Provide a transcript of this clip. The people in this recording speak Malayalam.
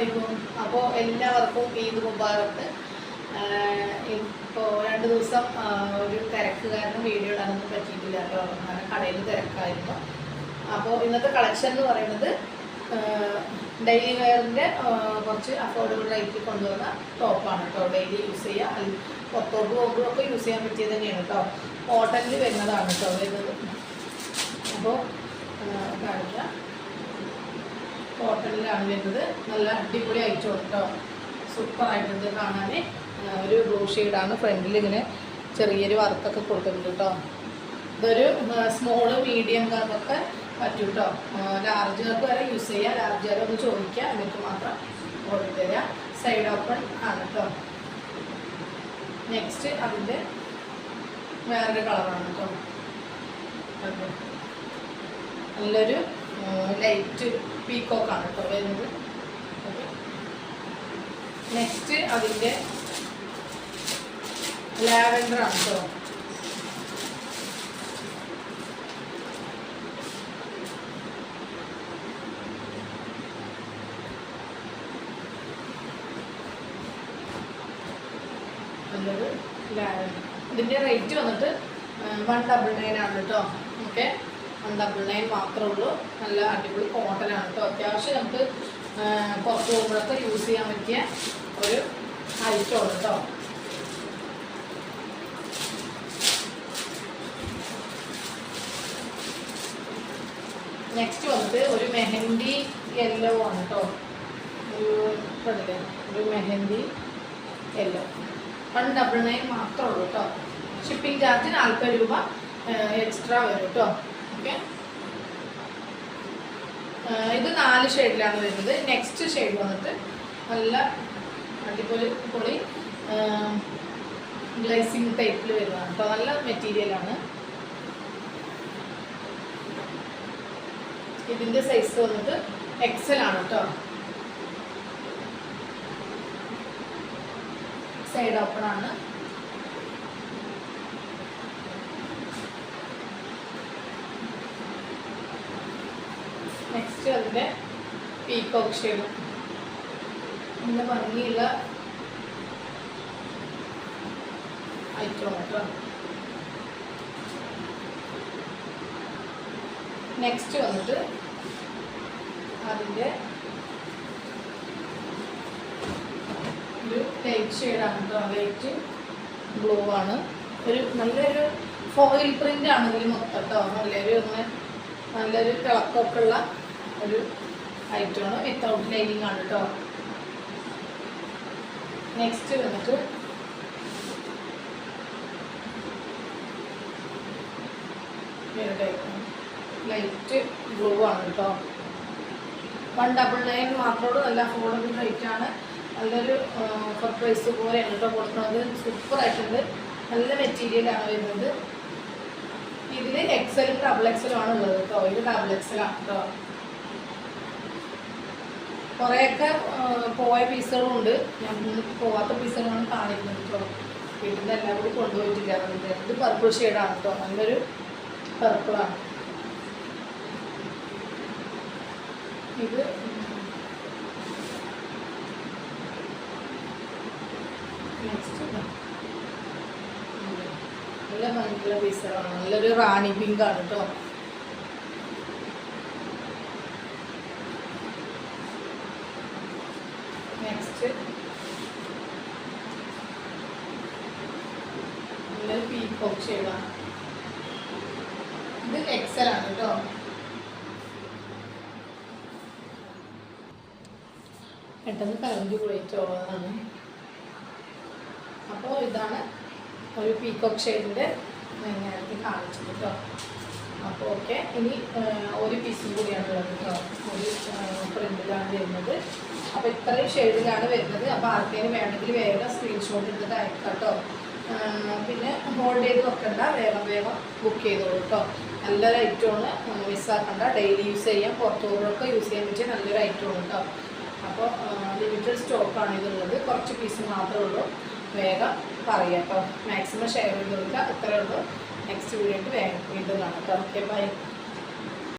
അസ്സലാമലൈക്കും. അപ്പോൾ എല്ലാവർക്കും ഈദ് മുബാറക്ക്. ഇപ്പോൾ 2 ദിവസം ഒരു തിരക്ക് കാരണം വീഡിയോ ഇടാനൊന്നും പറ്റിയിട്ടില്ല കേട്ടോ. അങ്ങനെ കടയിൽ തിരക്കായിരുന്നു. അപ്പോൾ ഇന്നത്തെ കളക്ഷൻ എന്ന് പറയുന്നത് ഡെയിലി വെയറിൻ്റെ കുറച്ച് അഫോർഡബിൾ റേറ്റിൽ കൊണ്ടുവന്ന ടോപ്പാണ് കേട്ടോ. ഡെയിലി യൂസ് ചെയ്യുക, പുറത്തോട്ട് പോകുമ്പോഴൊക്കെ യൂസ് ചെയ്യാൻ പറ്റിയത് തന്നെയാണ് കേട്ടോ. കോട്ടണിൽ വരുന്നതാണ് കേട്ടോ വരുന്നത്. അപ്പോൾ കാണിക്കാം, കോട്ടണിലാണ് വരുന്നത്. നല്ല അടിപൊളി ഐറ്റം കേട്ടോ, സൂപ്പറായിട്ടുണ്ട് കാണാൻ. ഒരു ബ്ലൂ ഷെയ്ഡാണ്, ഫ്രണ്ടിൽ ഇങ്ങനെ ചെറിയൊരു വർക്കൊക്കെ കൊടുക്കുന്നുണ്ട് കേട്ടോ. ഇതൊരു സ്മോള് മീഡിയംകാർക്കൊക്കെ പറ്റും കേട്ടോ. ലാർജുകാർക്ക് വരെ യൂസ് ചെയ്യുക. ലാർജുകാർ ഒന്ന് ചോദിക്കുക, എന്നിട്ട് മാത്രം ഓർഡർ തരിക. സൈഡ് ഓപ്പൺ ആണ് കേട്ടോ. നെക്സ്റ്റ് അതിൻ്റെ വേറൊരു കളറാണ് കേട്ടോ. നല്ലൊരു ലൈറ്റ് പീക്കോക്കാണ് കേട്ടോ വരുന്നത്. നെക്സ്റ്റ് അതിൻ്റെ ലാവൻഡറാണ് കേട്ടോ. നല്ലൊരു ലാവൻഡർ. ഇതിൻ്റെ റേറ്റ് വന്നിട്ട് 199 ആണ് കേട്ടോ. ഓക്കെ, 199 മാത്രമേ ഉള്ളൂ. നല്ല അടിപൊളി കോട്ടനാണ് കേട്ടോ. അത്യാവശ്യം നമുക്ക് പുറത്ത് പോകുമ്പോഴൊക്കെ യൂസ് ചെയ്യാൻ പറ്റിയ ഒരു ഐറ്റമാണ് കേട്ടോ. നെക്സ്റ്റ് വന്നിട്ട് ഒരു മെഹന്തി യെല്ലോ ആണ് കേട്ടോ. ഒരു മെഹന്തി യെല്ലോ 199 മാത്രമേ ഉള്ളൂ കേട്ടോ. ഷിപ്പിംഗ് ചാർജ് 40 രൂപ എക്സ്ട്രാ വരും കേട്ടോ. ഓക്കെ, ഇത് 4 ഷെയ്ഡിലാണ് വരുന്നത്. നെക്സ്റ്റ് ഷെയ്ഡ് വന്നിട്ട് നല്ല അടിപൊളി ഗ്ലേസിങ് ടൈപ്പിൽ വരുന്നതാണ് കേട്ടോ. നല്ല മെറ്റീരിയലാണ്. ഇതിൻ്റെ സൈസ് വന്നിട്ട് XL ആണ് കേട്ടോ. സൈഡ് ഓപ്പൺ ആണ്. നെക്സ്റ്റ് അതിൻ്റെ പീകോക്ക് ഷെയ്ഡ്, നല്ല ഭംഗിയുള്ള ഐറ്റം കേട്ടോ. നെക്സ്റ്റ് വന്നിട്ട് അതിൻ്റെ ഒരു ലൈറ്റ് ഷെയ്ഡാണ് കേട്ടോ. ലൈറ്റ് ബ്ലൂ ആണ്. ഒരു നല്ലൊരു ഫോയിൽ പ്രിൻ്റ് ആണ് ഇതിൽ മൊത്തം കേട്ടോ. നല്ലൊരു തിളക്കമൊക്കെ ഉള്ള ഒരു ഐറ്റമാണ്. വിത്തൗട്ട് ലൈനിങ് ആണ് കേട്ടോ. നെക്സ്റ്റ് വന്നിട്ട് ലൈറ്റ് ബ്ലൂ ആണ് കേട്ടോ. 199 മാത്രമേ. നല്ല അഫോർഡബിൾ റേറ്റ് ആണ്. നല്ലൊരു ഓഫർ പ്രൈസ് പോലെയാണ് കേട്ടോ കൊടുക്കുന്നത്. സൂപ്പറായിട്ടുണ്ട്. നല്ല മെറ്റീരിയലാണ് വരുന്നത്. ഇതിൽ XL XXL ആണ് ഉള്ളത് കേട്ടോ. ഇത് XXL ആണ് കേട്ടോ. കുറേയൊക്കെ പോയ പീസുകളും ഉണ്ട്. ഞാൻ പോവാത്ത പീസുകളാണ് കാണിക്കുന്നത് കേട്ടോ. വീട്ടിൻ്റെ എല്ലാം കൂടി കൊണ്ടുപോയിട്ടില്ല. ഇത് പർപ്പിൾ ഷെയ്ഡാണ് കേട്ടോ. നല്ലൊരു പർപ്പിളാണ് ഇത്. നെക്സ്റ്റ് നല്ല ഭംഗിയുള്ള പീസുകളാണ്. നല്ലൊരു റാണി പിങ്ക് ആണ് കേട്ടോ. നെക്സ്റ്റ് നല്ലൊരു പീകോക്ക് ഷെയ്ഡാണ്. ഇത് XL ആണ് കേട്ടോ. പെട്ടെന്ന് കറണ്ട് കുളിച്ചോളാണ്. അപ്പോൾ ഇതാണ് ഒരു പീകോക്ക് ഷെയ്ഡിൻ്റെ നേരത്തെ കാണിച്ചത് കേട്ടോ. അപ്പോൾ ഓക്കെ, ഇനി ഒരു പീസും കൂടിയാണ് ഉള്ളത് കേട്ടോ. ഒരു പ്രിൻ്റിലാണ് വരുന്നത്. അപ്പോൾ ഇത്രയും ഷെയ്ഡിലാണ് വരുന്നത്. അപ്പോൾ ആർക്കെങ്കിലും വേണമെങ്കിൽ വേഗം സ്ക്രീൻഷോട്ട് എടുത്തിട്ട് അയക്കാം കേട്ടോ. പിന്നെ ഹോൾഡ് ചെയ്ത് വെക്കണ്ട, വേഗം ബുക്ക് ചെയ്തോളൂ കേട്ടോ. നല്ലൊരു ഐറ്റമാണ്, മിസ്സാക്കണ്ട. ഡെയിലി യൂസ് ചെയ്യാം, പുറത്തു പോകുമ്പോഴൊക്കെ യൂസ് ചെയ്യാൻ പറ്റിയ നല്ലൊരു ഐറ്റമാണ് കേട്ടോ. അപ്പോൾ ലിമിറ്റഡ് സ്റ്റോക്കാണ് ഇതുള്ളത്. കുറച്ച് പീസ് മാത്രമേ ഉള്ളൂ. വേഗം പറയാം കേട്ടോ. മാക്സിമം ഷെയർ ചെയ്ത് കൊടുക്കുക. ഇത്രയേ ഉള്ളൂ. നെക്സ്റ്റ് വീഡിയോ വീണ്ടും കാണാം കേട്ടോ. Okay, by.